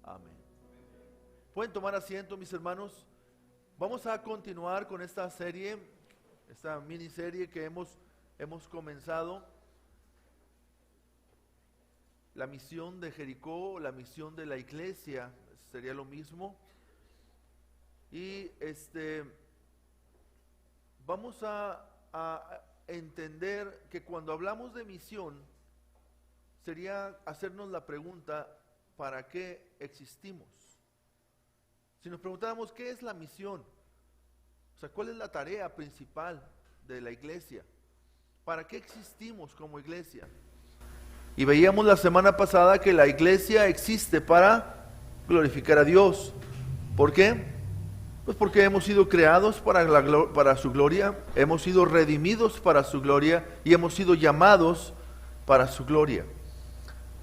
Amén. Pueden tomar asiento, mis hermanos. Vamos a continuar con esta serie, esta miniserie que hemos comenzado. La misión de Jericó, la misión de la iglesia, sería lo mismo. Y vamos a entender que cuando hablamos de misión, sería hacernos la pregunta, ¿para qué existimos? Si nos preguntáramos, ¿qué es la misión? O sea, ¿cuál es la tarea principal de la iglesia? ¿Para qué existimos como iglesia? Y veíamos la semana pasada que la iglesia existe para glorificar a Dios. ¿Por qué? Pues porque hemos sido creados para su gloria, hemos sido redimidos para su gloria y hemos sido llamados para su gloria.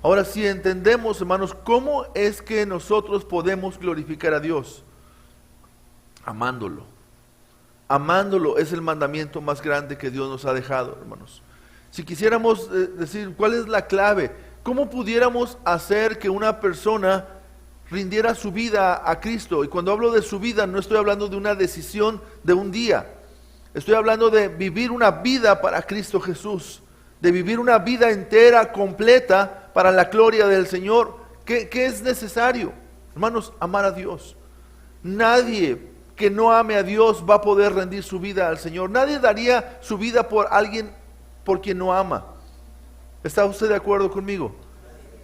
Ahora, si entendemos, hermanos, ¿cómo es que nosotros podemos glorificar a Dios? Amándolo. Amándolo es el mandamiento más grande que Dios nos ha dejado, hermanos. Si quisiéramos decir, ¿cuál es la clave? ¿Cómo pudiéramos hacer que una persona rindiera su vida a Cristo? Y cuando hablo de su vida, no estoy hablando de una decisión de un día. Estoy hablando de vivir una vida para Cristo Jesús. De vivir una vida entera, completa, para la gloria del Señor. ¿Qué es necesario? Hermanos, amar a Dios. Nadie que no ame a Dios va a poder rendir su vida al Señor. Nadie daría su vida por alguien por quien no ama. ¿Está usted de acuerdo conmigo?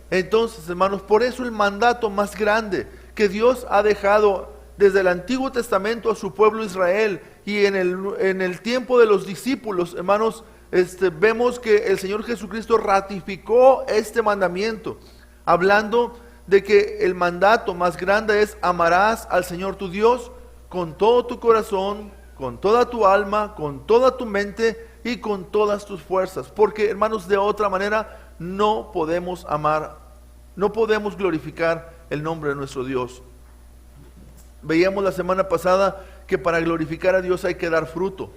Entonces, hermanos, por eso el mandato más grande que Dios ha dejado desde el Antiguo Testamento a su pueblo Israel y en el tiempo de los discípulos, hermanos, vemos que el Señor Jesucristo ratificó este mandamiento, hablando de que el mandato más grande es: amarás al Señor tu Dios con todo tu corazón, con toda tu alma, con toda tu mente y con todas tus fuerzas. Porque, hermanos, de otra manera no podemos amar, no podemos glorificar el nombre de nuestro Dios. Veíamos la semana pasada que para glorificar a Dios hay que dar fruto.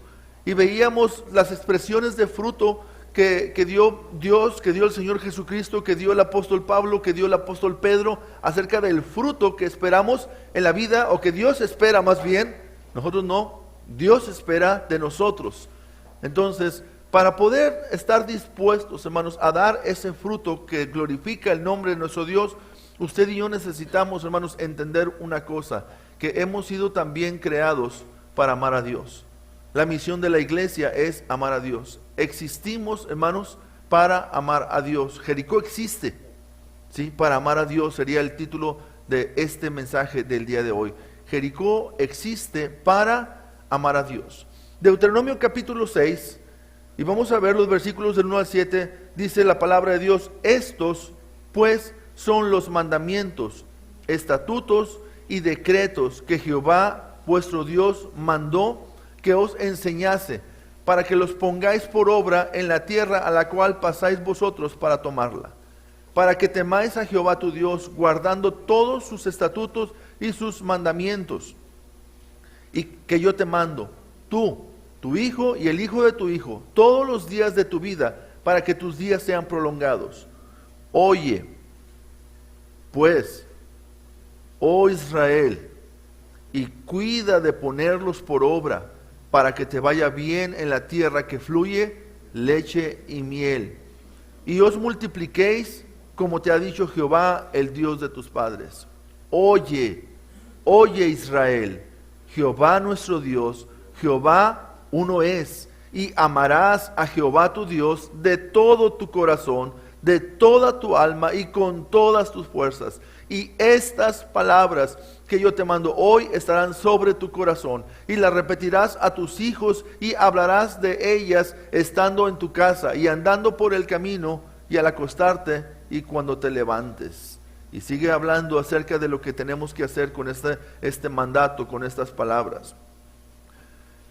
Y veíamos las expresiones de fruto que dio Dios, que dio el Señor Jesucristo, que dio el apóstol Pablo, que dio el apóstol Pedro, acerca del fruto que esperamos en la vida, o que Dios espera más bien. Nosotros no, Dios espera de nosotros. Entonces, para poder estar dispuestos, hermanos, a dar ese fruto que glorifica el nombre de nuestro Dios, usted y yo necesitamos, hermanos, entender una cosa, que hemos sido también creados para amar a Dios. La misión de la iglesia es amar a Dios. Existimos, hermanos, para amar a Dios. Jericó existe, ¿sí? Para amar a Dios sería el título de este mensaje del día de hoy. Jericó existe para amar a Dios. Deuteronomio capítulo 6, y vamos a ver los versículos del 1 al 7, dice la palabra de Dios: estos pues son los mandamientos, estatutos y decretos que Jehová vuestro Dios mandó que os enseñase, para que los pongáis por obra en la tierra a la cual pasáis vosotros para tomarla, para que temáis a Jehová tu Dios, guardando todos sus estatutos y sus mandamientos, y que yo te mando, tú, tu hijo y el hijo de tu hijo, todos los días de tu vida, para que tus días sean prolongados. Oye, pues, oh Israel, y cuida de ponerlos por obra, para que te vaya bien en la tierra que fluye leche y miel, y os multipliquéis como te ha dicho Jehová, el Dios de tus padres. Oye, oye Israel, Jehová nuestro Dios, Jehová uno es, y amarás a Jehová tu Dios de todo tu corazón, de toda tu alma y con todas tus fuerzas. Y estas palabras que yo te mando hoy estarán sobre tu corazón, y las repetirás a tus hijos, y hablarás de ellas estando en tu casa y andando por el camino, y al acostarte y cuando te levantes. Y sigue hablando acerca de lo que tenemos que hacer con este mandato, con estas palabras.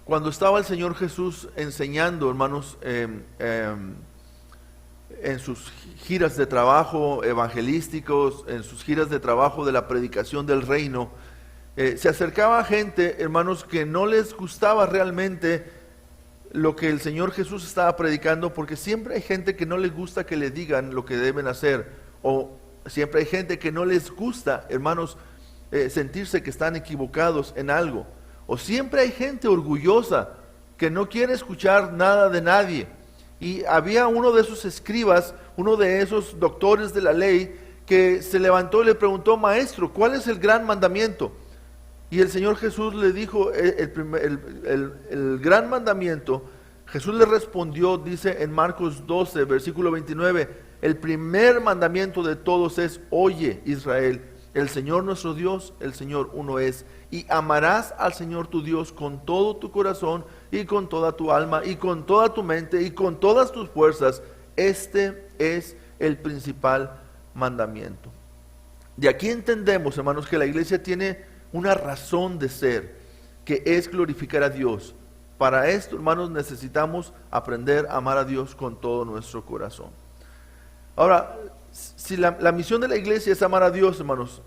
Cuando estaba el Señor Jesús enseñando, hermanos, en sus giras de trabajo evangelísticos, en sus giras de trabajo de la predicación del reino, se acercaba a gente, hermanos, que no les gustaba realmente lo que el Señor Jesús estaba predicando, porque siempre hay gente que no les gusta que le digan lo que deben hacer, o Siempre hay gente que no les gusta, hermanos, sentirse que están equivocados en algo. O siempre hay gente orgullosa que no quiere escuchar nada de nadie. Y había uno de esos escribas, uno de esos doctores de la ley, que se levantó y le preguntó: maestro, ¿cuál es el gran mandamiento? Y el Señor Jesús le dijo, el gran mandamiento, Jesús le respondió, dice en Marcos 12, versículo 29, el primer mandamiento de todos es: oye, Israel, el Señor nuestro Dios, el Señor uno es, y amarás al Señor tu Dios con todo tu corazón, y con toda tu alma, y con toda tu mente, y con todas tus fuerzas. Este es el principal mandamiento. De aquí entendemos, hermanos, que la iglesia tiene una razón de ser, que es glorificar a Dios. Para esto, hermanos, necesitamos aprender a amar a Dios con todo nuestro corazón. Ahora, si la misión de la iglesia es amar a Dios, hermanos,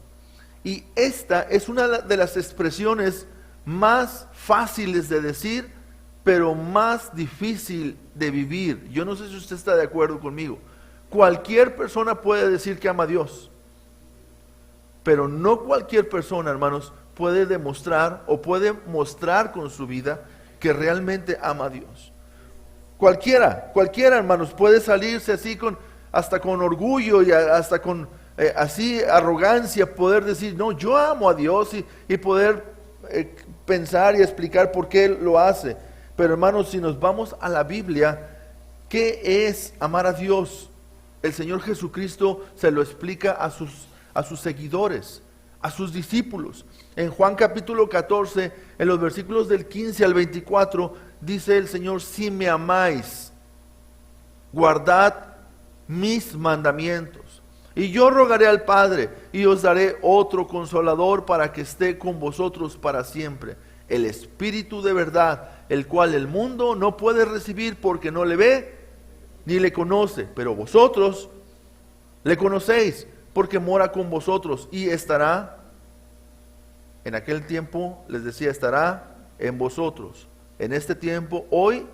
y esta es una de las expresiones más fáciles de decir, pero más difícil de vivir. Yo no sé si usted está de acuerdo conmigo. Cualquier persona puede decir que ama a Dios, pero no cualquier persona, hermanos, puede demostrar o puede mostrar con su vida que realmente ama a Dios. Cualquiera, hermanos, puede salirse así hasta con orgullo y hasta con así arrogancia, poder decir: no, yo amo a Dios, y poder pensar y explicar por qué lo hace. Pero, hermanos, si nos vamos a la Biblia, ¿qué es amar a Dios? El Señor Jesucristo se lo explica a sus seguidores, a sus discípulos. En Juan capítulo 14, en los versículos del 15 al 24, dice el Señor: si me amáis, guardad mis mandamientos, y yo rogaré al Padre, y os daré otro consolador para que esté con vosotros para siempre, el Espíritu de verdad, el cual el mundo no puede recibir porque no le ve ni le conoce, pero vosotros le conocéis, porque mora con vosotros y estará, en aquel tiempo les decía, estará en vosotros. En este tiempo, hoy,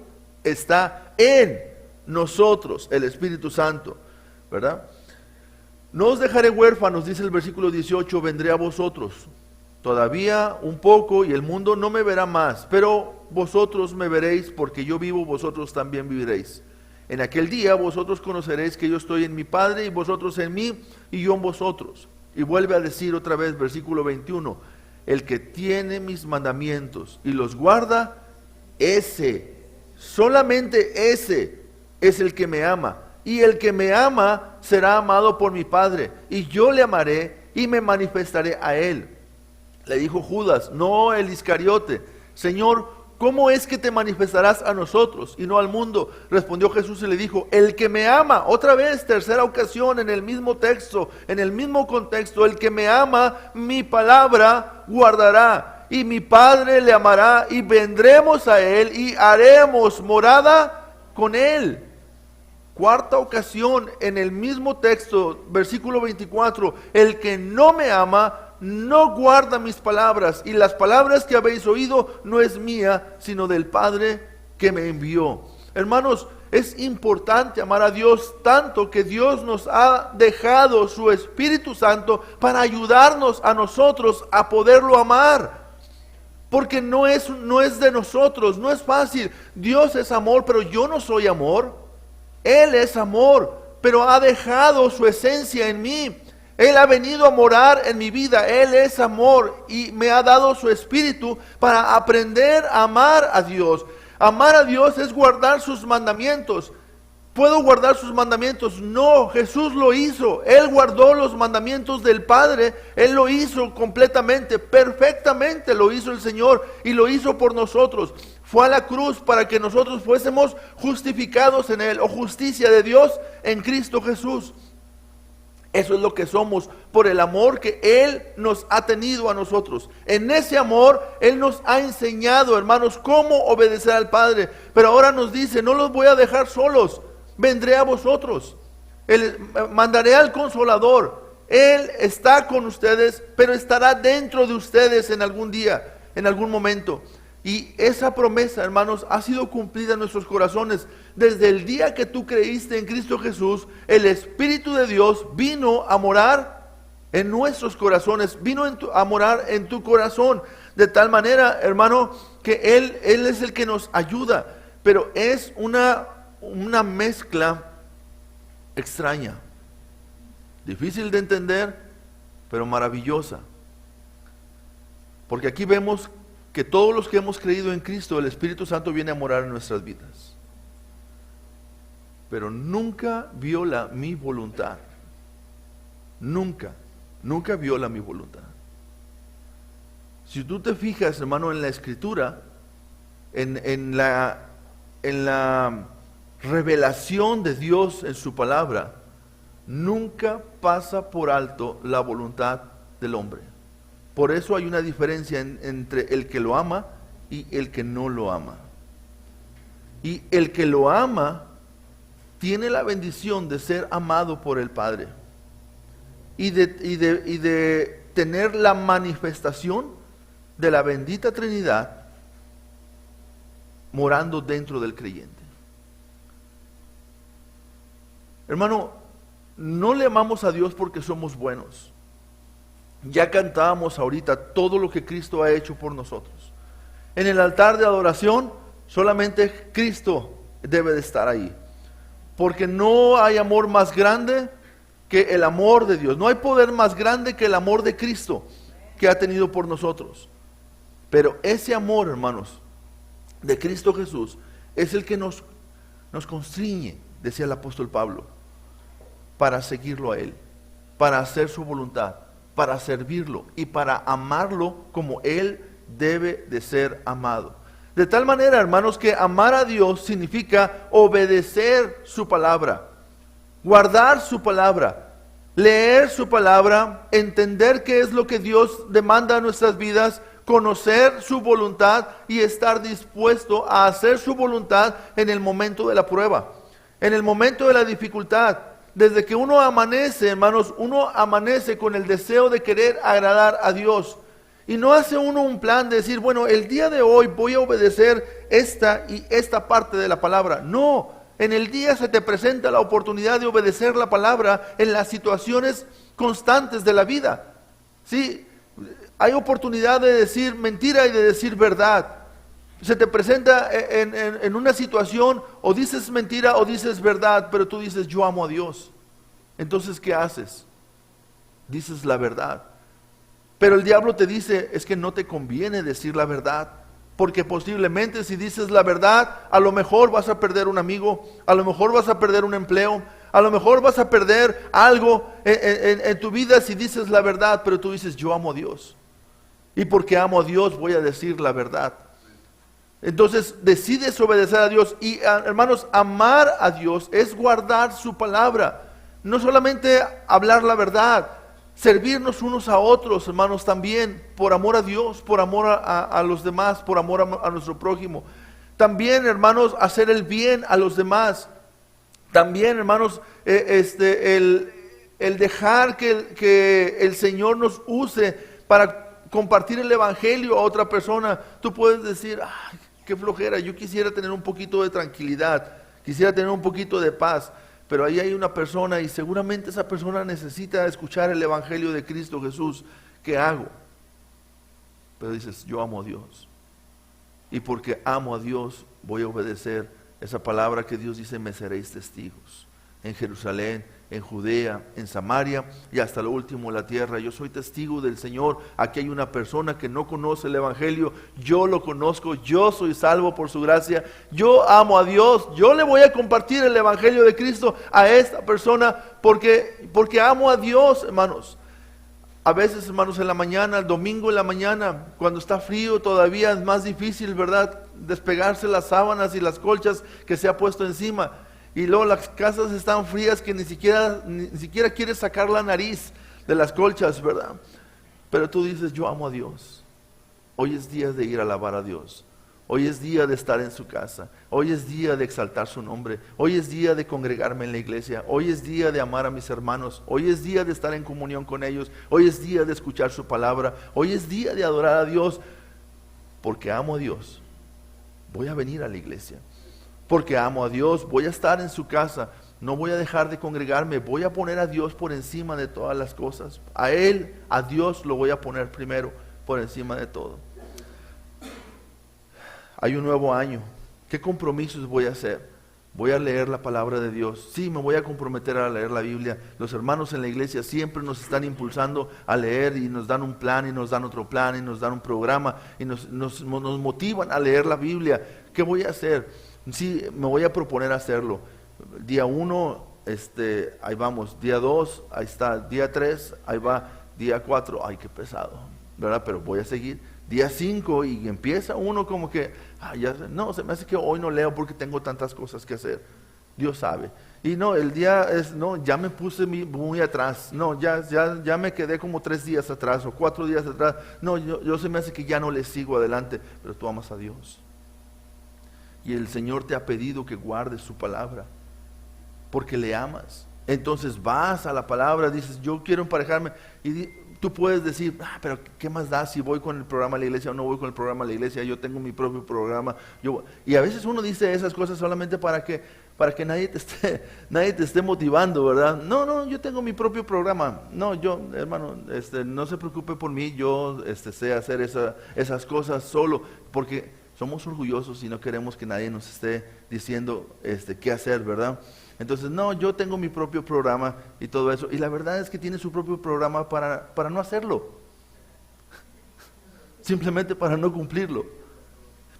está en nosotros el Espíritu Santo, ¿verdad? No os dejaré huérfanos, dice el versículo 18, vendré a vosotros. Todavía un poco y el mundo no me verá más, pero vosotros me veréis, porque yo vivo, vosotros también viviréis. En aquel día vosotros conoceréis que yo estoy en mi Padre, y vosotros en mí, y yo en vosotros. Y vuelve a decir otra vez, versículo 21, el que tiene mis mandamientos y los guarda, ese, solamente ese, es el que me ama. Y el que me ama será amado por mi Padre, y yo le amaré y me manifestaré a él. Le dijo Judas, no el Iscariote: Señor, ¿cómo es que te manifestarás a nosotros y no al mundo? Respondió Jesús y le dijo: el que me ama, otra vez, tercera ocasión en el mismo texto, en el mismo contexto, el que me ama, mi palabra guardará, y mi Padre le amará, y vendremos a él y haremos morada con él. Cuarta ocasión en el mismo texto, versículo 24, el que no me ama no guarda mis palabras, y las palabras que habéis oído no es mía, sino del Padre que me envió. Hermanos, es importante amar a Dios tanto que Dios nos ha dejado su Espíritu Santo para ayudarnos a nosotros a poderlo amar. Porque no es de nosotros, no es fácil. Dios es amor, pero yo no soy amor. Él es amor, pero ha dejado su esencia en mí. Él ha venido a morar en mi vida. Él es amor y me ha dado su Espíritu para aprender a amar a Dios. Amar a Dios es guardar sus mandamientos. ¿Puedo guardar sus mandamientos? No, Jesús lo hizo. Él guardó los mandamientos del Padre. Él lo hizo completamente, perfectamente lo hizo el Señor, y lo hizo por nosotros. Fue a la cruz para que nosotros fuésemos justificados en Él, o justicia de Dios en Cristo Jesús. Eso es lo que somos por el amor que Él nos ha tenido a nosotros. En ese amor Él nos ha enseñado, hermanos, cómo obedecer al Padre. Pero ahora nos dice: no los voy a dejar solos, vendré a vosotros. Mandaré al Consolador. Él está con ustedes, pero estará dentro de ustedes en algún día, en algún momento. Y esa promesa, hermanos, ha sido cumplida en nuestros corazones. Desde el día que tú creíste en Cristo Jesús, el Espíritu de Dios vino a morar en nuestros corazones, vino a morar en tu corazón. De tal manera, hermano, que Él es el que nos ayuda. Pero es una mezcla extraña, difícil de entender, pero maravillosa. Porque aquí vemos que todos los que hemos creído en Cristo, el Espíritu Santo viene a morar en nuestras vidas. Pero nunca viola mi voluntad. Nunca viola mi voluntad. Si tú te fijas, hermano, en la Escritura, en la revelación de Dios en su palabra, nunca pasa por alto la voluntad del hombre. Por eso hay una diferencia entre el que lo ama y el que no lo ama. Y el que lo ama tiene la bendición de ser amado por el Padre y de tener la manifestación de la bendita Trinidad morando dentro del creyente. Hermano, no le amamos a Dios porque somos buenos. Ya cantábamos ahorita todo lo que Cristo ha hecho por nosotros. En el altar de adoración, solamente Cristo debe de estar ahí. Porque no hay amor más grande que el amor de Dios. No hay poder más grande que el amor de Cristo que ha tenido por nosotros. Pero ese amor, hermanos, de Cristo Jesús, es el que nos constriñe, decía el apóstol Pablo, para seguirlo a Él, para hacer su voluntad, para servirlo y para amarlo como Él debe de ser amado. De tal manera, hermanos, que amar a Dios significa obedecer su palabra, guardar su palabra, leer su palabra, entender qué es lo que Dios demanda a nuestras vidas, conocer su voluntad y estar dispuesto a hacer su voluntad en el momento de la prueba, en el momento de la dificultad. Desde que uno amanece, hermanos, uno amanece con el deseo de querer agradar a Dios. Y no hace uno un plan de decir, bueno, el día de hoy voy a obedecer esta y esta parte de la palabra. No, en el día se te presenta la oportunidad de obedecer la palabra en las situaciones constantes de la vida. Sí, hay oportunidad de decir mentira y de decir verdad. Se te presenta en una situación, o dices mentira o dices verdad, pero tú dices, yo amo a Dios. Entonces, ¿qué haces? Dices la verdad. Pero el diablo te dice, es que no te conviene decir la verdad, porque posiblemente si dices la verdad, a lo mejor vas a perder un amigo, a lo mejor vas a perder un empleo, a lo mejor vas a perder algo en tu vida si dices la verdad, pero tú dices, yo amo a Dios. Y porque amo a Dios voy a decir la verdad. Entonces decides obedecer a Dios. Y hermanos, amar a Dios es guardar su palabra. No solamente hablar la verdad, servirnos unos a otros, hermanos, también por amor a Dios, por amor a los demás, por amor a nuestro prójimo. También, hermanos, hacer el bien a los demás. También, hermanos, el dejar que el Señor nos use para compartir el evangelio a otra persona. Tú puedes decir, ay, qué flojera, yo quisiera tener un poquito de tranquilidad, quisiera tener un poquito de paz, pero ahí hay una persona y seguramente esa persona necesita escuchar el evangelio de Cristo Jesús. ¿Qué hago? Pero dices, yo amo a Dios, y porque amo a Dios voy a obedecer esa palabra que Dios dice, me seréis testigos en Jerusalén, en Judea, en Samaria y hasta lo último de la tierra. Yo soy testigo del Señor. Aquí hay una persona que no conoce el evangelio, yo lo conozco, yo soy salvo por su gracia, yo amo a Dios, yo le voy a compartir el evangelio de Cristo a esta persona porque amo a Dios, hermanos. A veces, hermanos, en la mañana, el domingo en la mañana, cuando está frío todavía es más difícil, ¿verdad?, despegarse las sábanas y las colchas que se ha puesto encima. Y luego las casas están frías que ni siquiera quieres sacar la nariz de las colchas, ¿verdad? Pero tú dices, yo amo a Dios. Hoy es día de ir a alabar a Dios. Hoy es día de estar en su casa. Hoy es día de exaltar su nombre. Hoy es día de congregarme en la iglesia. Hoy es día de amar a mis hermanos. Hoy es día de estar en comunión con ellos. Hoy es día de escuchar su palabra. Hoy es día de adorar a Dios. porque amo a Dios, voy a venir a la iglesia. Porque amo a Dios, voy a estar en su casa. No voy a dejar de congregarme. Voy a poner a Dios por encima de todas las cosas. A Él, a Dios lo voy a poner primero por encima de todo. Hay un nuevo año. ¿Qué compromisos voy a hacer? Voy a leer la palabra de Dios. Sí, me voy a comprometer a leer la Biblia. Los hermanos en la iglesia siempre nos están impulsando a leer y nos dan un plan y nos dan otro plan y nos dan un programa y nos motivan a leer la Biblia. ¿Qué voy a hacer? Sí, me voy a proponer hacerlo. Día 1, ahí vamos. Día 2, ahí está. Día 3, ahí va. Día 4, ay, qué pesado, ¿verdad? Pero voy a seguir. Día 5 y empieza uno como que, no, se me hace que hoy no leo porque tengo tantas cosas que hacer. Dios sabe. Y no, el día es, no, ya me puse muy atrás. No, ya me quedé como 3 días atrás o 4 días atrás. No, yo se me hace que ya no le sigo adelante. Pero tú amas a Dios. Y el Señor te ha pedido que guardes su palabra. Porque le amas. Entonces vas a la palabra, dices, yo quiero emparejarme. Y tú puedes decir, pero ¿qué más da si voy con el programa de la iglesia o no voy con el programa de la iglesia? Yo tengo mi propio programa. Y a veces uno dice esas cosas solamente para que nadie te esté motivando, ¿verdad? No, yo tengo mi propio programa. No, hermano, no se preocupe por mí, yo sé hacer esas cosas solo, porque somos orgullosos y no queremos que nadie nos esté diciendo qué hacer, ¿verdad? Entonces, no, yo tengo mi propio programa y todo eso. Y la verdad es que tiene su propio programa para no hacerlo. Simplemente para no cumplirlo.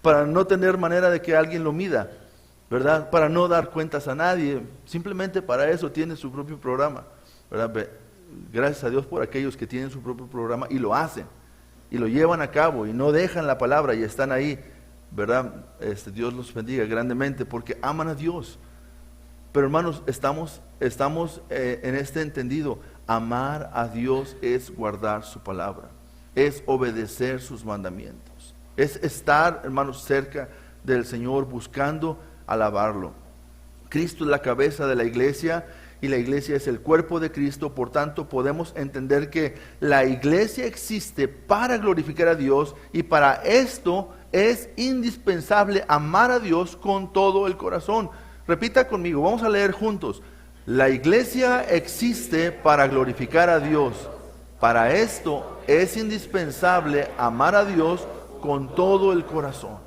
Para no tener manera de que alguien lo mida, ¿verdad? Para no dar cuentas a nadie. Simplemente para eso tiene su propio programa, ¿verdad? Gracias a Dios por aquellos que tienen su propio programa y lo hacen. Y lo llevan a cabo y no dejan la palabra y están ahí, ¿verdad? Dios los bendiga grandemente porque aman a Dios. Pero hermanos, estamos en este entendido. Amar a Dios es guardar su palabra, es obedecer sus mandamientos, es estar, hermanos, cerca del Señor buscando alabarlo. Cristo es la cabeza de la iglesia y la iglesia es el cuerpo de Cristo. Por tanto, podemos entender que la iglesia existe para glorificar a Dios y para esto es indispensable amar a Dios con todo el corazón. Repita conmigo, vamos a leer juntos. La iglesia existe para glorificar a Dios. Para esto es indispensable amar a Dios con todo el corazón.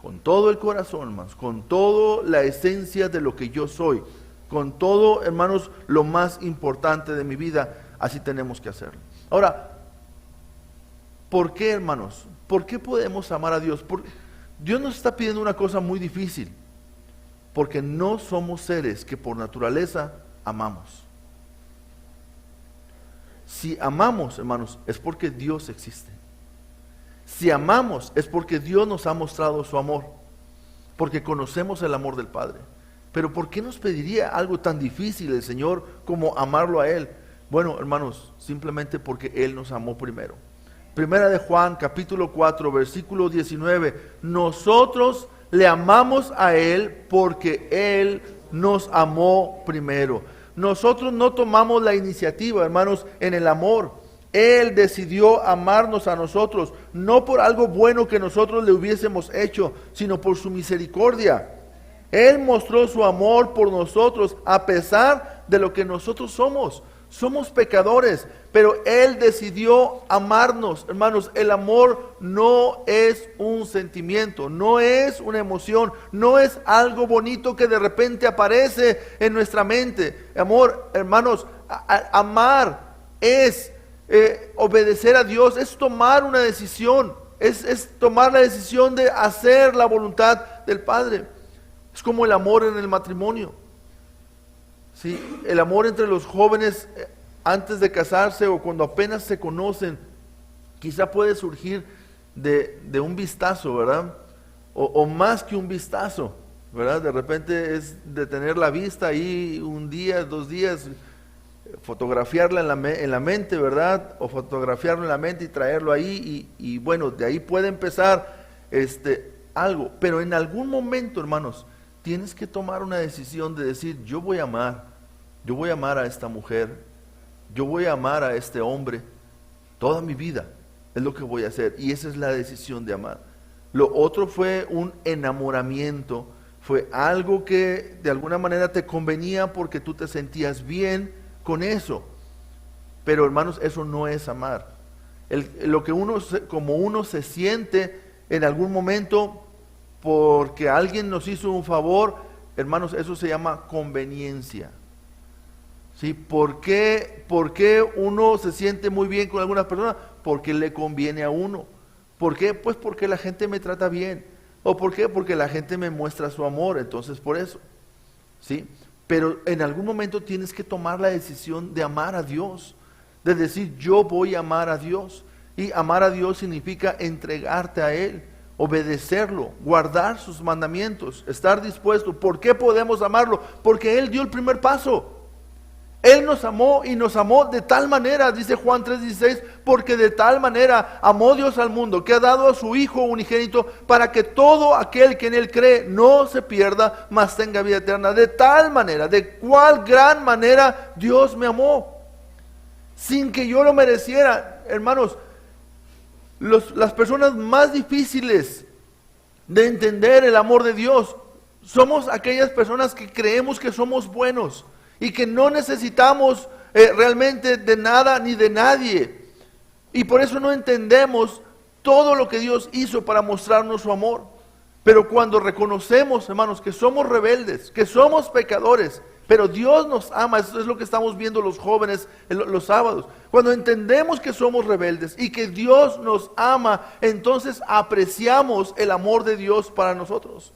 Con todo el corazón, hermanos. Con toda la esencia de lo que yo soy. Con todo, hermanos, lo más importante de mi vida. Así tenemos que hacerlo. Ahora, ¿por qué, hermanos? ¿Por qué podemos amar a Dios? Dios nos está pidiendo una cosa muy difícil. Porque no somos seres que por naturaleza amamos. Si amamos, hermanos, es porque Dios existe. Si amamos, es porque Dios nos ha mostrado su amor. Porque conocemos el amor del Padre. Pero ¿por qué nos pediría algo tan difícil el Señor como amarlo a Él? Bueno, hermanos, simplemente porque Él nos amó primero. Primera de Juan, capítulo 4, versículo 19. Nosotros le amamos a Él porque Él nos amó primero. Nosotros no tomamos la iniciativa, hermanos, en el amor. Él decidió amarnos a nosotros, no por algo bueno que nosotros le hubiésemos hecho, sino por su misericordia. Él mostró su amor por nosotros a pesar de lo que nosotros somos. Somos pecadores, pero Él decidió amarnos. Hermanos, el amor no es un sentimiento, no es una emoción, no es algo bonito que de repente aparece en nuestra mente. Amor, hermanos, amar es obedecer a Dios, es tomar una decisión, es tomar la decisión de hacer la voluntad del Padre. Es como el amor en el matrimonio. Sí, el amor entre los jóvenes antes de casarse o cuando apenas se conocen, quizá puede surgir de un vistazo, ¿verdad? O más que un vistazo, ¿verdad? De repente es de tener la vista ahí un día, 2 días, fotografiarla en la mente, ¿verdad? O fotografiarlo en la mente y traerlo ahí y bueno, de ahí puede empezar algo. Pero en algún momento, hermanos, tienes que tomar una decisión de decir, yo voy a amar a esta mujer, yo voy a amar a este hombre, toda mi vida, es lo que voy a hacer. Y esa es la decisión de amar. Lo otro fue un enamoramiento. Fue algo que de alguna manera te convenía porque tú te sentías bien con eso. Pero hermanos, eso no es amar. Lo que como uno se siente en algún momento porque alguien nos hizo un favor, hermanos, eso se llama conveniencia. ¿Sí? ¿Por qué uno se siente muy bien con alguna persona? Porque le conviene a uno. ¿Por qué? Pues porque la gente me trata bien. ¿O por qué? Porque la gente me muestra su amor, entonces por eso. ¿Sí? Pero en algún momento tienes que tomar la decisión de amar a Dios, de decir yo voy a amar a Dios. Y amar a Dios significa entregarte a Él, obedecerlo, guardar sus mandamientos, estar dispuesto. ¿Por qué podemos amarlo? Porque Él dio el primer paso. Él nos amó y nos amó de tal manera, dice Juan 3:16, porque de tal manera amó Dios al mundo, que ha dado a su Hijo unigénito, para que todo aquel que en Él cree no se pierda, mas tenga vida eterna. De tal manera, de cuál gran manera Dios me amó, sin que yo lo mereciera. Hermanos, las personas más difíciles de entender el amor de Dios somos aquellas personas que creemos que somos buenos y que no necesitamos realmente de nada ni de nadie. Y por eso no entendemos todo lo que Dios hizo para mostrarnos su amor. Pero cuando reconocemos, hermanos, que somos rebeldes, que somos pecadores, pero Dios nos ama, eso es lo que estamos viendo los jóvenes los sábados. Cuando entendemos que somos rebeldes y que Dios nos ama, entonces apreciamos el amor de Dios para nosotros.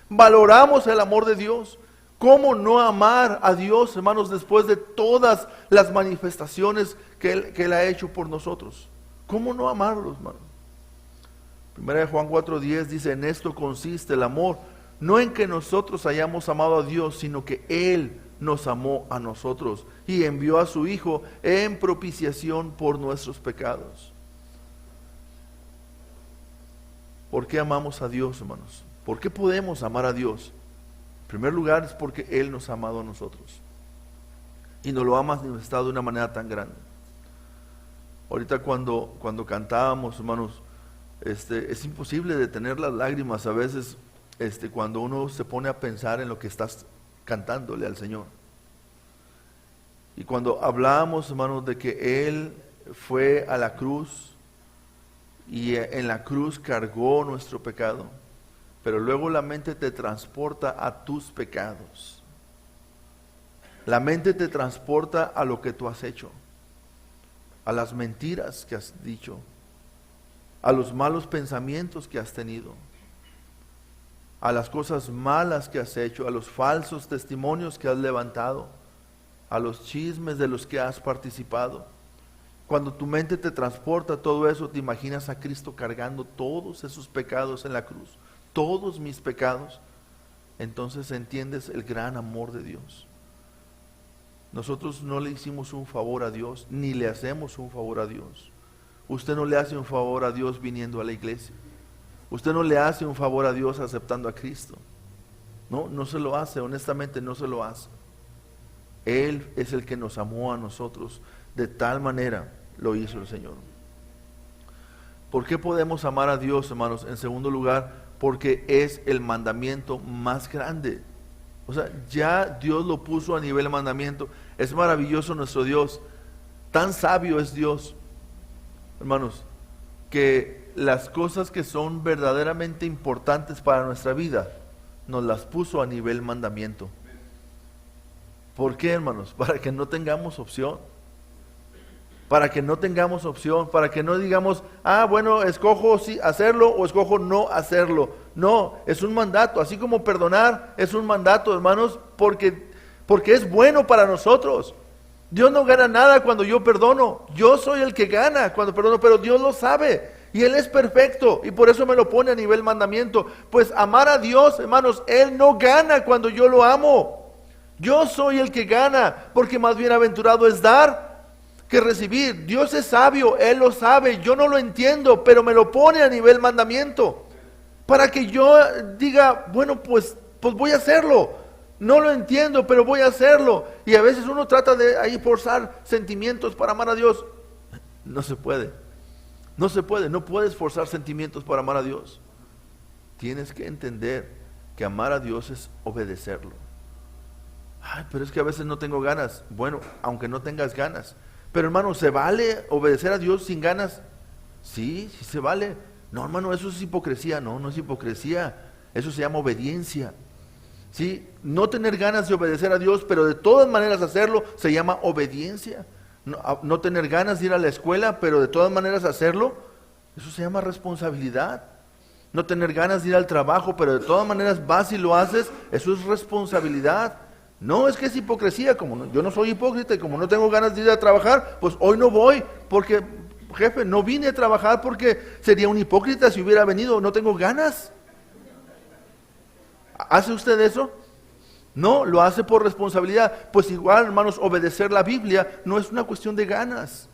Valoramos el amor de Dios. ¿Cómo no amar a Dios, hermanos, después de todas las manifestaciones que Él ha hecho por nosotros? ¿Cómo no amarlo, hermano? Primera de Juan 4:10 dice, en esto consiste el amor, no en que nosotros hayamos amado a Dios, sino que Él nos amó a nosotros y envió a su Hijo en propiciación por nuestros pecados. ¿Por qué amamos a Dios, hermanos? ¿Por qué podemos amar a Dios? En primer lugar es porque Él nos ha amado a nosotros y nos lo ha manifestado de una manera tan grande. Ahorita cuando cantábamos, hermanos, es imposible detener las lágrimas a veces cuando uno se pone a pensar en lo que estás cantándole al Señor. Y cuando hablábamos, hermanos, de que Él fue a la cruz y en la cruz cargó nuestro pecado, pero luego la mente te transporta a tus pecados. La mente te transporta a lo que tú has hecho, a las mentiras que has dicho, a los malos pensamientos que has tenido, a las cosas malas que has hecho, a los falsos testimonios que has levantado, a los chismes de los que has participado. Cuando tu mente te transporta a todo eso, te imaginas a Cristo cargando todos esos pecados en la cruz, todos mis pecados. Entonces entiendes el gran amor de Dios. Nosotros no le hicimos un favor a Dios, ni le hacemos un favor a Dios. Usted no le hace un favor a Dios viniendo a la iglesia. Usted no le hace un favor a Dios aceptando a Cristo. No se lo hace, honestamente no se lo hace. Él es el que nos amó a nosotros, de tal manera lo hizo el Señor. ¿Por qué podemos amar a Dios, hermanos? En segundo lugar, porque es el mandamiento más grande. O sea, ya Dios lo puso a nivel de mandamiento. Es maravilloso nuestro Dios. Tan sabio es Dios, hermanos, que las cosas que son verdaderamente importantes para nuestra vida, nos las puso a nivel mandamiento. ¿Por qué, hermanos? Para que no tengamos opción. Para que no tengamos opción, para que no digamos, bueno, escojo sí hacerlo o escojo no hacerlo. No, es un mandato, así como perdonar es un mandato, hermanos, porque es bueno para nosotros. Dios no gana nada cuando yo perdono, yo soy el que gana cuando perdono, pero Dios lo sabe y Él es perfecto y por eso me lo pone a nivel mandamiento. Pues amar a Dios, hermanos, Él no gana cuando yo lo amo. Yo soy el que gana, porque más bienaventurado es dar que recibir. Dios es sabio, Él lo sabe, yo no lo entiendo, pero me lo pone a nivel mandamiento, para que yo diga, bueno, pues voy a hacerlo. No lo entiendo, pero voy a hacerlo. Y a veces uno trata de ahí forzar sentimientos para amar a Dios. No se puede, no puedes forzar sentimientos para amar a Dios. tienes que entender que amar a Dios es obedecerlo. Ay, pero es que a veces no tengo ganas. Bueno, aunque no tengas ganas. Pero hermano, ¿se vale obedecer a Dios sin ganas? Sí, sí se vale. No, hermano, eso es hipocresía. No, no es hipocresía. Eso se llama obediencia. ¿Sí? No tener ganas de obedecer a Dios, pero de todas maneras hacerlo, se llama obediencia. No tener ganas de ir a la escuela, pero de todas maneras hacerlo, eso se llama responsabilidad. No tener ganas de ir al trabajo, pero de todas maneras vas y lo haces, eso es responsabilidad. No, es que es hipocresía, yo no soy hipócrita y como no tengo ganas de ir a trabajar, pues hoy no voy, porque, jefe, no vine a trabajar porque sería un hipócrita si hubiera venido, no tengo ganas. ¿Hace usted eso? No, lo hace por responsabilidad. Pues igual, hermanos, obedecer la Biblia no es una cuestión de ganas.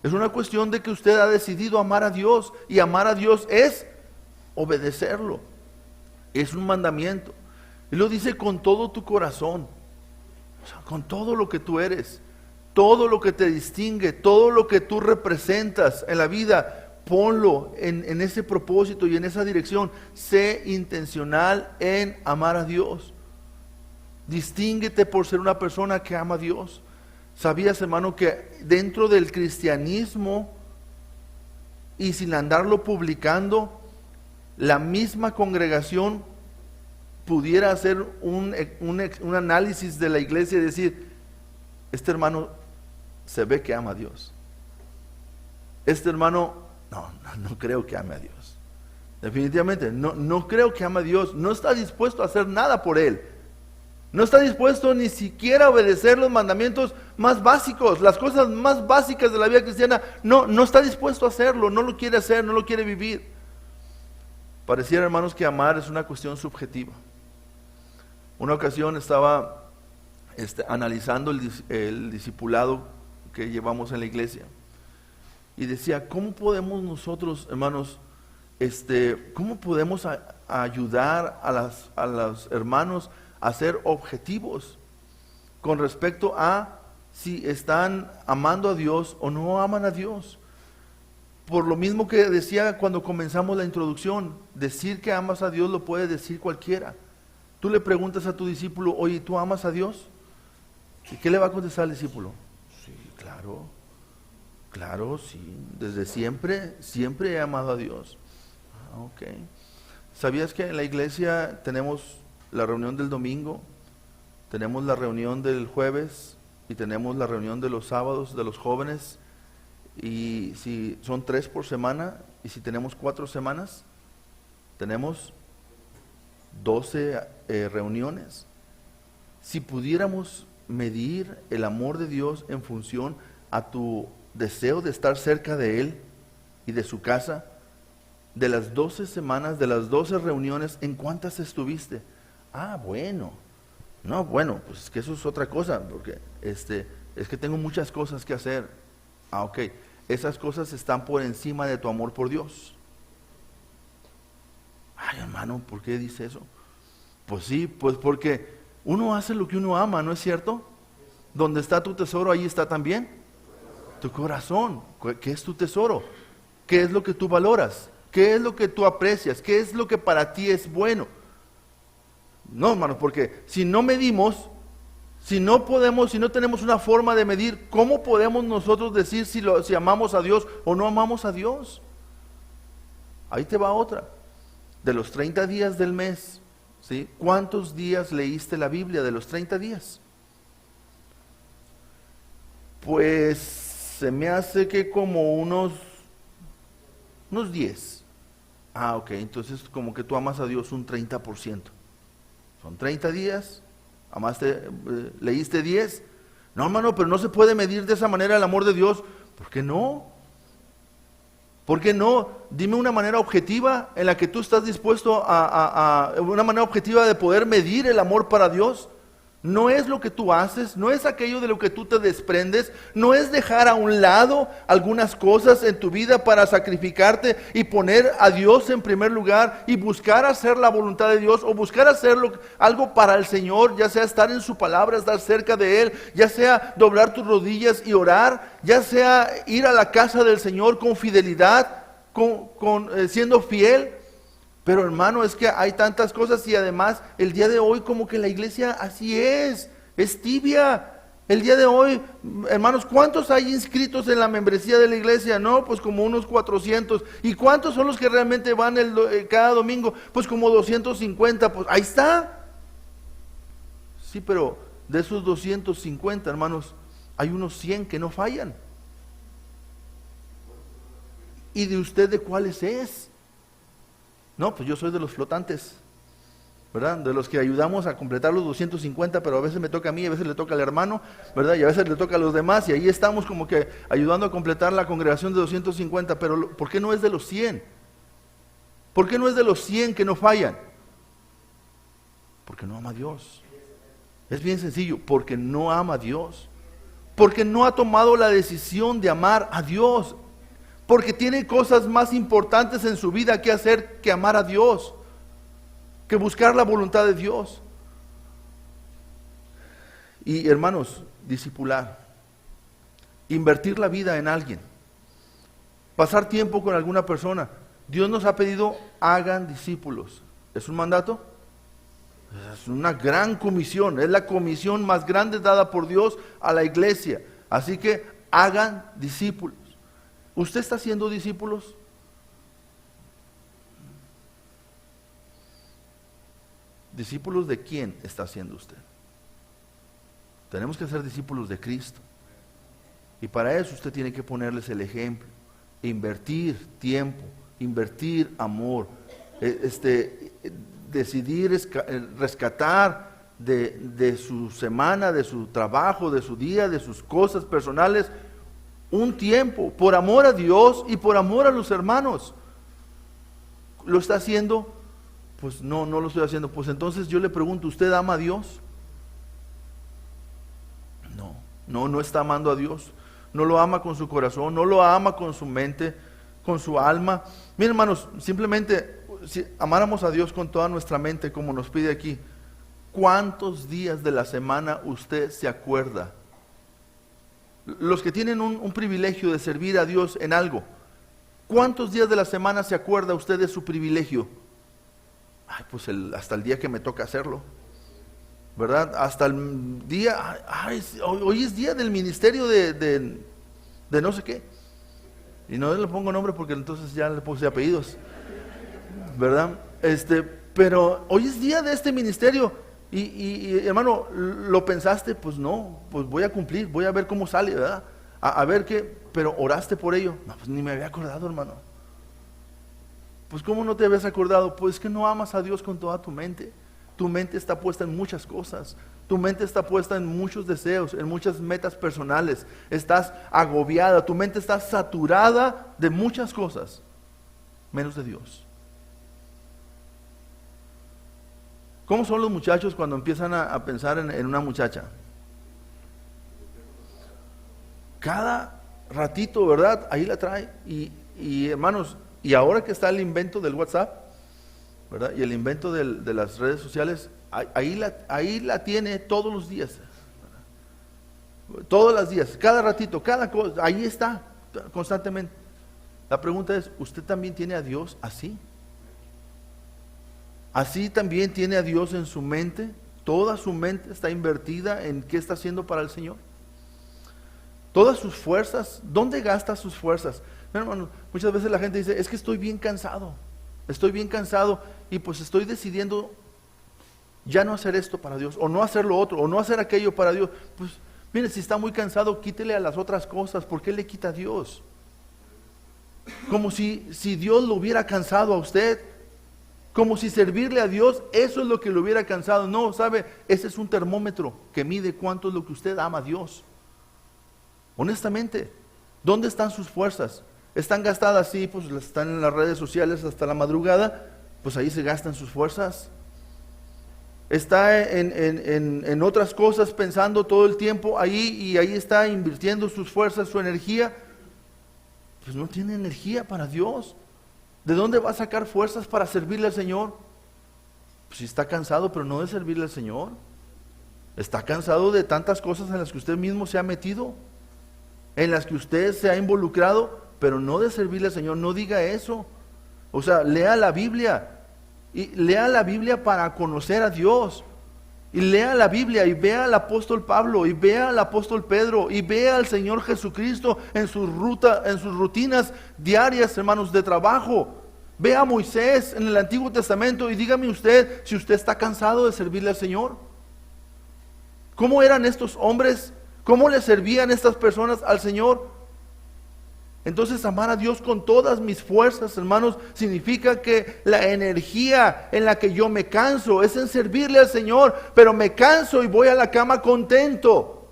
Es una cuestión de que usted ha decidido amar a Dios. Y amar a Dios es obedecerlo. Es un mandamiento. Y lo dice con todo tu corazón. O sea, con todo lo que tú eres. Todo lo que te distingue. Todo lo que tú representas en la vida. Ponlo en ese propósito y en esa dirección. Sé intencional en amar a Dios. Distínguete por ser una persona que ama a Dios. ¿Sabías, hermano, que dentro del cristianismo y sin andarlo publicando, la misma congregación pudiera hacer un análisis de la iglesia y decir, este hermano se ve que ama a Dios. Este hermano, no creo que ame a Dios. Definitivamente, no creo que ame a Dios. No está dispuesto a hacer nada por Él. No está dispuesto ni siquiera a obedecer los mandamientos más básicos, las cosas más básicas de la vida cristiana. No está dispuesto a hacerlo, no lo quiere hacer, no lo quiere vivir. Pareciera, hermanos, que amar es una cuestión subjetiva. Una ocasión estaba analizando el discipulado que llevamos en la iglesia y decía, ¿cómo podemos nosotros, hermanos, cómo podemos ayudar a los hermanos a ser objetivos con respecto a si están amando a Dios o no aman a Dios? Por lo mismo que decía cuando comenzamos la introducción, decir que amas a Dios lo puede decir cualquiera. Tú le preguntas a tu discípulo, oye, ¿tú amas a Dios? ¿Y qué le va a contestar al discípulo? Sí, claro, sí, desde siempre he amado a Dios. Ok. ¿Sabías que en la iglesia tenemos la reunión del domingo, tenemos la reunión del jueves y tenemos la reunión de los sábados de los jóvenes? Y si son 3 por semana, y si tenemos 4 semanas, tenemos 12 reuniones. Si pudiéramos medir el amor de Dios en función a tu deseo de estar cerca de Él y de su casa, de las 12 semanas, de las 12 reuniones, ¿en cuántas estuviste? Bueno, pues es que eso es otra cosa, porque es que tengo muchas cosas que hacer. Ok, esas cosas están por encima de tu amor por Dios. Ay, hermano, ¿por qué dice eso? Pues sí, pues porque uno hace lo que uno ama, ¿no es cierto? Donde está tu tesoro, ahí está también tu corazón. ¿Qué es tu tesoro? ¿Qué es lo que tú valoras? ¿Qué es lo que tú aprecias? ¿Qué es lo que para ti es bueno? No, hermano, porque si no medimos, si no tenemos una forma de medir, ¿cómo podemos nosotros decir si amamos a Dios o no amamos a Dios? Ahí te va otra. De los 30 días del mes, ¿sí? ¿Cuántos días leíste la Biblia de los 30 días? Pues se me hace que como unos 10. Ok, entonces como que tú amas a Dios un 30%. Son 30 días, leíste 10. No, hermano, pero no se puede medir de esa manera el amor de Dios. ¿Por qué no? ¿Por qué no? Dime una manera objetiva en la que tú estás dispuesto una manera objetiva de poder medir el amor para Dios. No es lo que tú haces, no es aquello de lo que tú te desprendes, no es dejar a un lado algunas cosas en tu vida para sacrificarte y poner a Dios en primer lugar y buscar hacer la voluntad de Dios o buscar hacer algo para el Señor, ya sea estar en su palabra, estar cerca de Él, ya sea doblar tus rodillas y orar, ya sea ir a la casa del Señor con fidelidad, siendo fiel. Pero hermano, es que hay tantas cosas y además el día de hoy como que la iglesia así es tibia. El día de hoy, hermanos, ¿cuántos hay inscritos en la membresía de la iglesia? No, pues como unos 400. ¿Y cuántos son los que realmente van cada domingo? Pues como 250. Pues ahí está. Sí, pero de esos 250, hermanos, hay unos 100 que no fallan. ¿Y de usted de cuáles es? No, pues yo soy de los flotantes, ¿verdad? De los que ayudamos a completar los 250, pero a veces me toca a mí, a veces le toca al hermano, ¿verdad? Y a veces le toca a los demás, y ahí estamos como que ayudando a completar la congregación de 250, pero ¿por qué no es de los 100? ¿Por qué no es de los 100 que no fallan? Porque no ama a Dios. Es bien sencillo, porque no ama a Dios. Porque no ha tomado la decisión de amar a Dios. Porque tiene cosas más importantes en su vida que hacer que amar a Dios, que buscar la voluntad de Dios. Y hermanos, discipular, invertir la vida en alguien, pasar tiempo con alguna persona. Dios nos ha pedido, hagan discípulos. ¿Es un mandato? Es una gran comisión, es la comisión más grande dada por Dios a la iglesia. Así que hagan discípulos. ¿Usted está haciendo discípulos? ¿Discípulos de quién está haciendo usted? Tenemos que ser discípulos de Cristo. Y para eso usted tiene que ponerles el ejemplo, invertir tiempo, invertir amor, decidir rescatar de su semana, de su trabajo, de su día, de sus cosas personales, un tiempo, por amor a Dios y por amor a los hermanos. ¿Lo está haciendo? Pues no lo estoy haciendo. Pues entonces yo le pregunto, ¿usted ama a Dios? No está amando a Dios. No lo ama con su corazón, no lo ama con su mente, con su alma. Miren, hermanos, simplemente si amáramos a Dios con toda nuestra mente, como nos pide aquí, ¿cuántos días de la semana usted se acuerda? Los que tienen un privilegio de servir a Dios en algo, ¿cuántos días de la semana se acuerda usted de su privilegio? Ay, pues hasta el día que me toca hacerlo, ¿verdad? Hasta el día, hoy es día del ministerio de no sé qué. Y no le pongo nombre porque entonces ya le puse apellidos, ¿verdad? Pero hoy es día de este ministerio. Y hermano, ¿lo pensaste? Pues no, pues voy a cumplir, voy a ver cómo sale, ¿verdad? A ver qué, pero ¿oraste por ello? No, pues ni me había acordado, hermano. Pues ¿cómo no te habías acordado? Pues que no amas a Dios con toda tu mente. Tu mente está puesta en muchas cosas. Tu mente está puesta en muchos deseos, en muchas metas personales. Estás agobiada, tu mente está saturada de muchas cosas, menos de Dios. ¿Cómo son los muchachos cuando empiezan a pensar en una muchacha? Cada ratito, ¿verdad? Ahí la trae. Y hermanos, y ahora que está el invento del WhatsApp, ¿verdad? Y el invento de las redes sociales, ahí la tiene todos los días. Todos los días, cada ratito, cada cosa, ahí está constantemente. La pregunta es, ¿usted también tiene a Dios así? Así también tiene a Dios en su mente. Toda su mente está invertida en qué está haciendo para el Señor. Todas sus fuerzas, ¿dónde gasta sus fuerzas? Hermano, muchas veces la gente dice, es que estoy bien cansado y pues estoy decidiendo ya no hacer esto para Dios, o no hacer lo otro, o no hacer aquello para Dios. Pues mire, si está muy cansado, quítele a las otras cosas. ¿Por qué le quita a Dios? Como si Dios lo hubiera cansado a usted. Como si servirle a Dios, eso es lo que lo hubiera cansado. No, ¿sabe? Ese es un termómetro que mide cuánto es lo que usted ama a Dios. Honestamente, ¿dónde están sus fuerzas? ¿Están gastadas? Sí, pues están en las redes sociales hasta la madrugada, pues ahí se gastan sus fuerzas. Está en otras cosas pensando todo el tiempo ahí, y ahí está invirtiendo sus fuerzas, su energía. Pues no tiene energía para Dios. ¿De dónde va a sacar fuerzas para servirle al Señor? Pues si está cansado, pero no de servirle al Señor. Está cansado de tantas cosas en las que usted mismo se ha metido, en las que usted se ha involucrado, pero no de servirle al Señor. No diga eso. O sea, lea la Biblia. Y lea la Biblia para conocer a Dios. Y lea la Biblia y vea al apóstol Pablo, y vea al apóstol Pedro, y vea al Señor Jesucristo en sus rutinas diarias, hermanos, de trabajo. Vea a Moisés en el Antiguo Testamento y dígame usted si usted está cansado de servirle al Señor. ¿Cómo eran estos hombres? ¿Cómo le servían estas personas al Señor? Entonces, amar a Dios con todas mis fuerzas, hermanos, significa que la energía en la que yo me canso es en servirle al Señor, pero me canso y voy a la cama contento,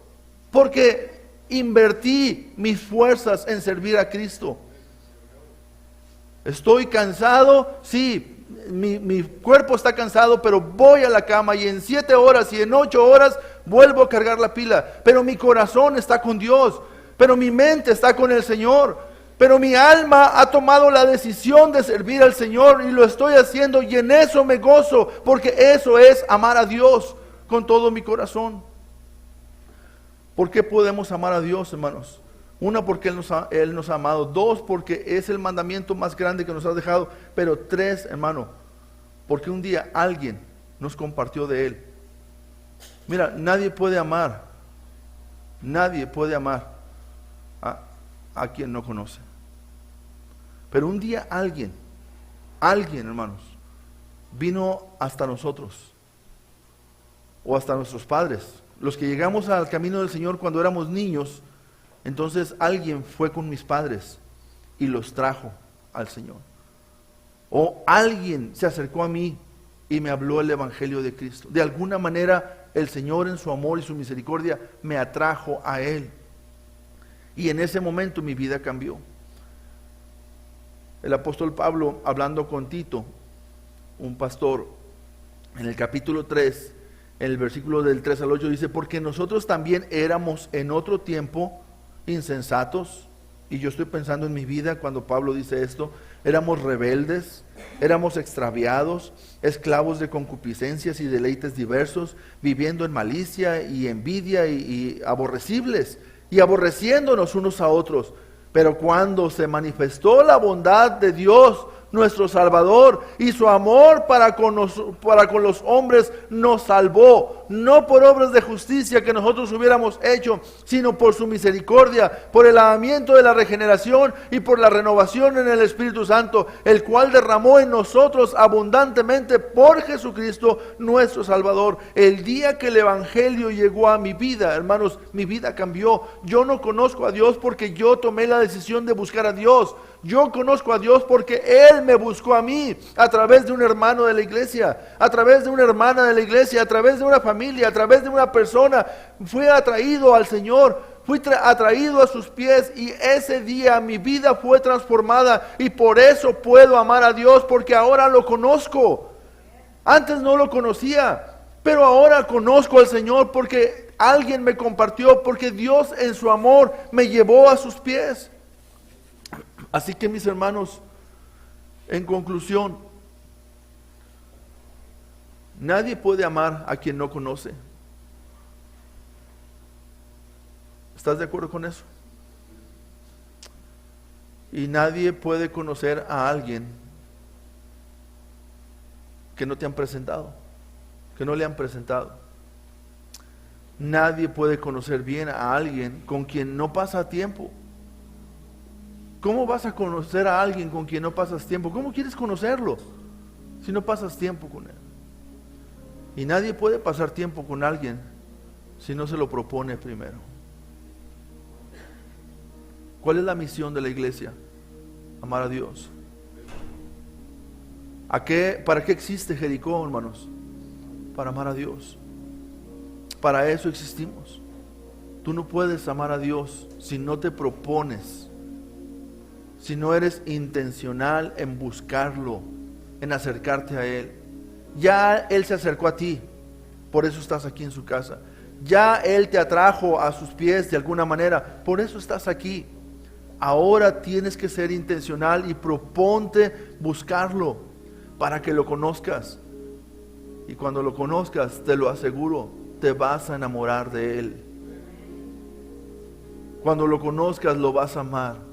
porque invertí mis fuerzas en servir a Cristo. Estoy cansado, sí, mi cuerpo está cansado, pero voy a la cama y en 7 horas y en 8 horas vuelvo a cargar la pila, pero mi corazón está con Dios. Pero mi mente está con el Señor. Pero mi alma ha tomado la decisión de servir al Señor y lo estoy haciendo y en eso me gozo, porque eso es amar a Dios con todo mi corazón. ¿Por qué podemos amar a Dios, hermanos? 1, porque Él nos ha amado. 2, porque es el mandamiento más grande que nos ha dejado. Pero 3, hermano, porque un día alguien nos compartió de Él. Mira, nadie puede amar a quien no conoce. Pero un día alguien, hermanos, vino hasta nosotros, o hasta nuestros padres, los que llegamos al camino del Señor cuando éramos niños. Entonces alguien fue con mis padres y los trajo al Señor. O alguien se acercó a mí y me habló el Evangelio de Cristo. De alguna manera el Señor en su amor y su misericordia me atrajo a Él. Y en ese momento mi vida cambió. El apóstol Pablo, hablando con Tito, un pastor, en el capítulo 3, en el versículo del 3 al 8, dice: porque nosotros también éramos en otro tiempo insensatos. Y yo estoy pensando en mi vida cuando Pablo dice esto. Éramos rebeldes, éramos extraviados, esclavos de concupiscencias y deleites diversos, viviendo en malicia y envidia y aborrecibles, y aborreciéndonos unos a otros. Pero cuando se manifestó la bondad de Dios, nuestro Salvador, y su amor para con los hombres, nos salvó, no por obras de justicia que nosotros hubiéramos hecho, sino por su misericordia, por el lavamiento de la regeneración y por la renovación en el Espíritu Santo, el cual derramó en nosotros abundantemente por Jesucristo nuestro Salvador. El día que el Evangelio llegó a mi vida, hermanos, mi vida cambió. Yo no conozco a Dios porque yo tomé la decisión de buscar a Dios. Yo conozco a Dios porque Él me buscó a mí a través de un hermano de la iglesia, a través de una hermana de la iglesia, a través de una familia, a través de una persona. Fui atraído al Señor, fui atraído a sus pies y ese día mi vida fue transformada y por eso puedo amar a Dios, porque ahora lo conozco. Antes no lo conocía, pero ahora conozco al Señor porque alguien me compartió, porque Dios en su amor me llevó a sus pies. Así que, mis hermanos, en conclusión, nadie puede amar a quien no conoce. ¿Estás de acuerdo con eso? Y nadie puede conocer a alguien que no te han presentado, que no le han presentado. Nadie puede conocer bien a alguien con quien no pasa tiempo. ¿Cómo vas a conocer a alguien con quien no pasas tiempo? ¿Cómo quieres conocerlo si no pasas tiempo con él? Y nadie puede pasar tiempo con alguien si no se lo propone primero. ¿Cuál es la misión de la iglesia? Amar a Dios. ¿Para qué existe Jericó, hermanos? Para amar a Dios. Para eso existimos. Tú no puedes amar a Dios si no te propones, si no eres intencional en buscarlo, en acercarte a Él. Ya Él se acercó a ti, por eso estás aquí en su casa. Ya Él te atrajo a sus pies de alguna manera, por eso estás aquí. Ahora tienes que ser intencional y proponte buscarlo para que lo conozcas. Y cuando lo conozcas, te lo aseguro, te vas a enamorar de Él. Cuando lo conozcas, lo vas a amar.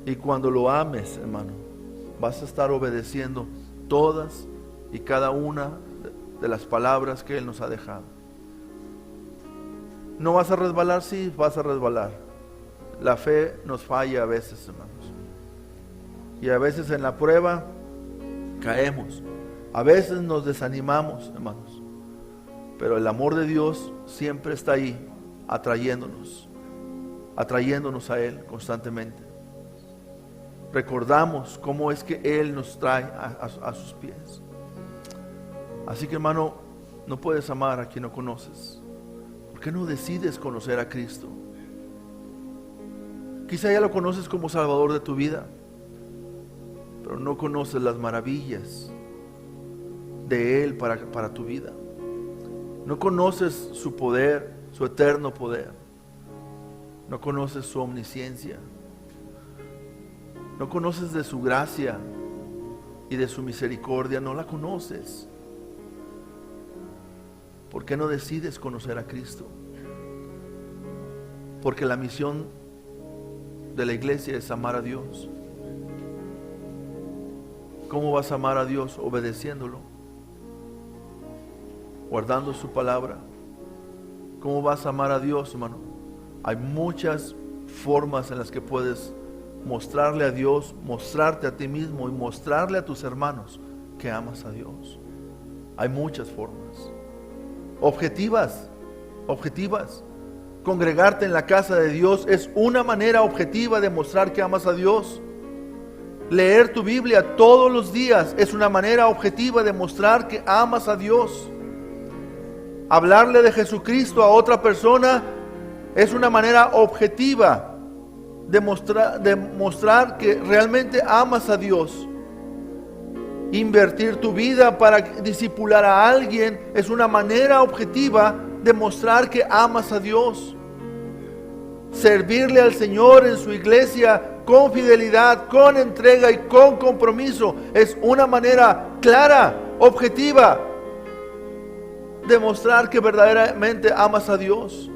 Y cuando lo ames, hermano, vas a estar obedeciendo todas y cada una de las palabras que Él nos ha dejado. ¿No vas a resbalar? Sí, vas a resbalar. La fe nos falla a veces, hermanos. Y a veces en la prueba caemos. A veces nos desanimamos, hermanos. Pero el amor de Dios siempre está ahí, atrayéndonos a Él constantemente. Recordamos cómo es que Él nos trae a sus pies. Así que, hermano, no puedes amar a quien no conoces. ¿Por qué no decides conocer a Cristo? Quizá ya lo conoces como Salvador de tu vida, pero no conoces las maravillas de Él para tu vida. No conoces su poder, su eterno poder. No conoces su omnisciencia. No conoces de su gracia y de su misericordia. No la conoces. ¿Por qué no decides conocer a Cristo? Porque la misión de la iglesia es amar a Dios. ¿Cómo vas a amar a Dios? Obedeciéndolo, guardando su palabra. ¿Cómo vas a amar a Dios, hermano? Hay muchas formas en las que puedes mostrarle a Dios, mostrarte a ti mismo y mostrarle a tus hermanos que amas a Dios. Hay muchas formas. Objetivas. Congregarte en la casa de Dios es una manera objetiva de mostrar que amas a Dios. Leer tu Biblia todos los días es una manera objetiva de mostrar que amas a Dios. Hablarle de Jesucristo a otra persona es una manera objetiva de mostrar que realmente amas a Dios. Invertir tu vida para discipular a alguien es una manera objetiva de mostrar que amas a Dios. Servirle al Señor en su iglesia con fidelidad, con entrega y con compromiso es una manera clara, objetiva de mostrar que verdaderamente amas a Dios.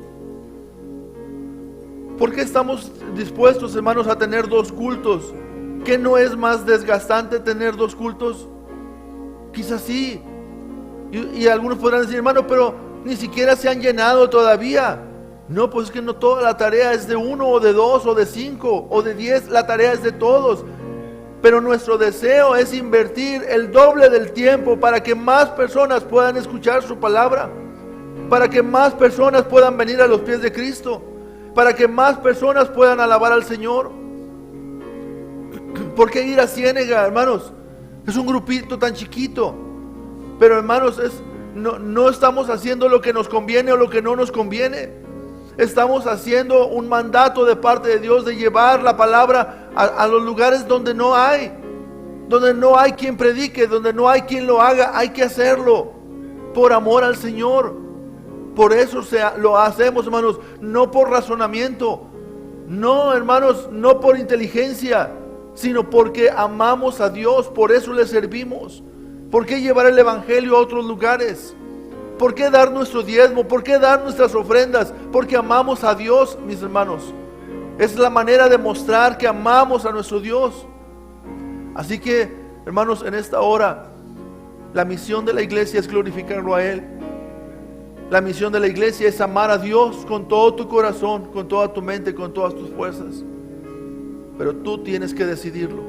¿Por qué estamos dispuestos, hermanos, a tener 2 cultos? ¿Qué no es más desgastante tener 2 cultos? Quizás sí. Y algunos podrán decir, hermano, pero ni siquiera se han llenado todavía. No, pues es que no toda la tarea es de 1 o de 2 o de 5 o de 10. La tarea es de todos. Pero nuestro deseo es invertir el doble del tiempo para que más personas puedan escuchar su palabra, para que más personas puedan venir a los pies de Cristo, para que más personas puedan alabar al Señor. ¿Por qué ir a Ciénega, hermanos? Es un grupito tan chiquito. Pero, hermanos, no estamos haciendo lo que nos conviene o lo que no nos conviene. Estamos haciendo un mandato de parte de Dios de llevar la palabra a los lugares donde no hay quien predique, donde no hay quien lo haga. Hay que hacerlo por amor al Señor. Por eso lo hacemos, hermanos, no por razonamiento, no, hermanos, no por inteligencia, sino porque amamos a Dios. Por eso le servimos. ¿Por qué llevar el evangelio a otros lugares? ¿Por qué dar nuestro diezmo? ¿Por qué dar nuestras ofrendas? Porque amamos a Dios, mis hermanos. Es la manera de mostrar que amamos a nuestro Dios. Así que, hermanos, en esta hora, la misión de la iglesia es glorificarlo a Él. La misión de la iglesia es amar a Dios con todo tu corazón, con toda tu mente, con todas tus fuerzas. Pero tú tienes que decidirlo.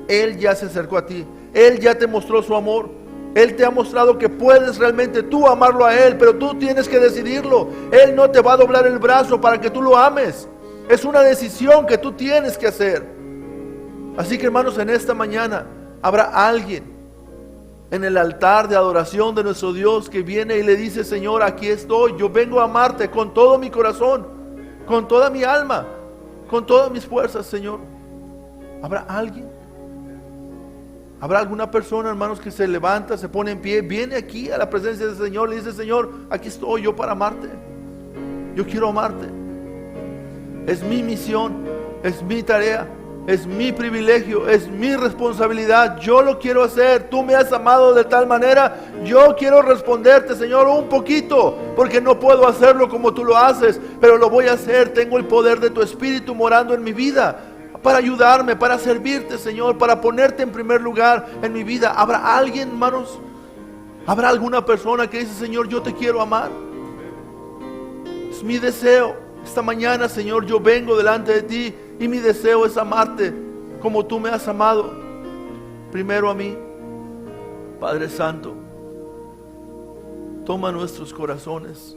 Él ya se acercó a ti. Él ya te mostró su amor. Él te ha mostrado que puedes realmente tú amarlo a Él, pero tú tienes que decidirlo. Él no te va a doblar el brazo para que tú lo ames. Es una decisión que tú tienes que hacer. Así que, hermanos, en esta mañana habrá alguien en el altar de adoración de nuestro Dios que viene y le dice: Señor, aquí estoy, yo vengo a amarte con todo mi corazón, con toda mi alma, con todas mis fuerzas, Señor. ¿Habrá alguien? ¿Habrá alguna persona, hermanos, que se levanta, se pone en pie, viene aquí a la presencia del Señor, le dice: Señor, aquí estoy yo para amarte, yo quiero amarte, es mi misión, es mi tarea, es mi privilegio, es mi responsabilidad, yo lo quiero hacer, tú me has amado de tal manera, yo quiero responderte, Señor, un poquito, porque no puedo hacerlo como tú lo haces, pero lo voy a hacer, tengo el poder de tu Espíritu morando en mi vida, para ayudarme, para servirte, Señor, para ponerte en primer lugar en mi vida. ¿Habrá alguien, hermanos? ¿Habrá alguna persona que dice, Señor, yo te quiero amar? Es mi deseo. Esta mañana, Señor, yo vengo delante de ti y mi deseo es amarte como tú me has amado primero a mí. Padre Santo, toma nuestros corazones.